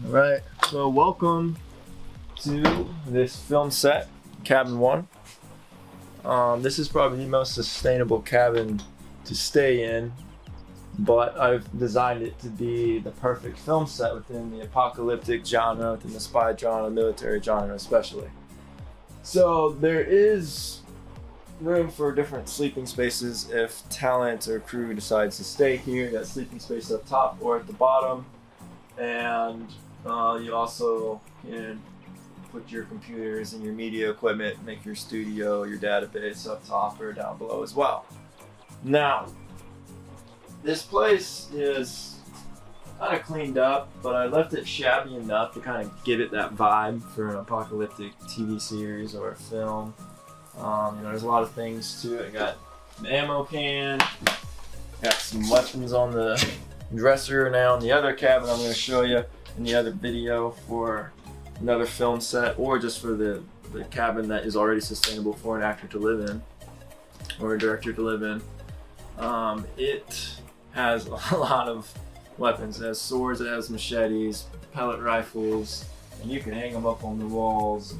Alright, so welcome to this film set, cabin 1. This is probably the most sustainable cabin to stay in, but I've designed it to be the perfect film set within the apocalyptic genre, within the spy genre, military genre especially. So there is room for different sleeping spaces if talent or crew decides to stay here. You got sleeping space up top or at the bottom, and you also can put your computers and your media equipment, make your studio, your database up top or down below as well. Now, this place is kind of cleaned up, but I left it shabby enough to kind of give it that vibe for an apocalyptic TV series or a film. There's a lot of things to it. I got an ammo can, got some weapons on the dresser. Now in the other cabin I'm going to show you in the other video for another film set, or just for the cabin that is already sustainable for an actor to live in or a director to live in. It has a lot of weapons. It has swords, it has machetes, pellet rifles, and you can hang them up on the walls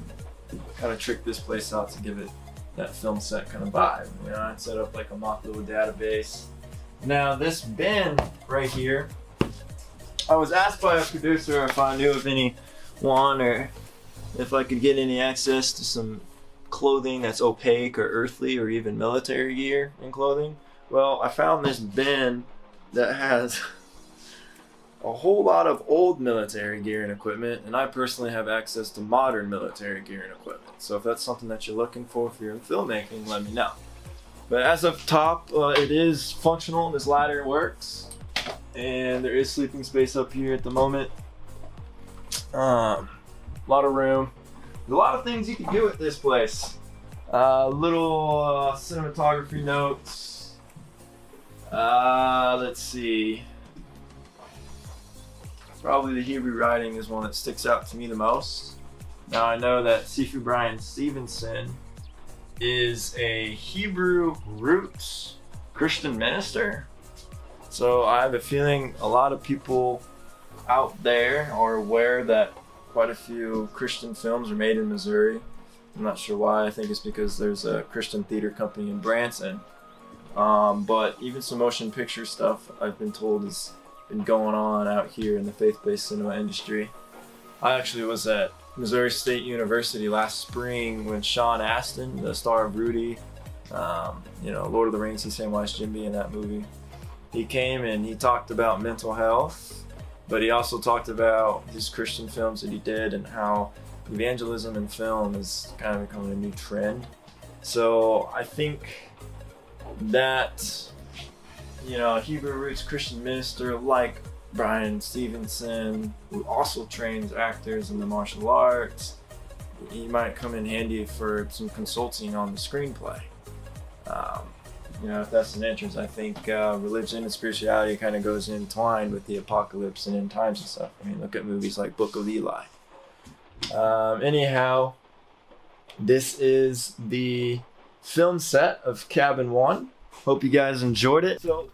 and kind of trick this place out to give it that film set kind of vibe. You know, I'd set up like a mock little database. Now this bin right here, I was asked by a producer if I knew of anyone or if I could get any access to some clothing that's opaque or earthly or even military gear and clothing. Well, I found this bin that has a whole lot of old military gear and equipment, and I personally have access to modern military gear and equipment. So if that's something that you're looking for if you're in filmmaking, let me know. But as of top, it is functional. This ladder works, and there is sleeping space up here at the moment. A lot of room. There's a lot of things you can do with this place. Little cinematography notes. Let's see. Probably the Hebrew writing is one that sticks out to me the most. Now I know that Sifu Brian Stevenson is a Hebrew roots Christian minister. So I have a feeling a lot of people out there are aware that quite a few Christian films are made in Missouri. I'm not sure why. I think it's because there's a Christian theater company in Branson. But even some motion picture stuff I've been told has been going on out here in the faith-based cinema industry. I actually was at Missouri State University last spring when Sean Astin, the star of Rudy, Lord of the Rings, he's Samwise Gamgee in that movie. He came and he talked about mental health, but he also talked about his Christian films that he did and how evangelism in film is kind of becoming a new trend. So I think that, Hebrew roots Christian minister like Brian Stevenson, who also trains actors in the martial arts, he might come in handy for some consulting on the screenplay. If that's an interest. I think religion and spirituality kind of goes entwined with the apocalypse and end times and stuff. I mean, look at movies like Book of Eli. Anyhow, this is the film set of Cabin 1. Hope you guys enjoyed it. So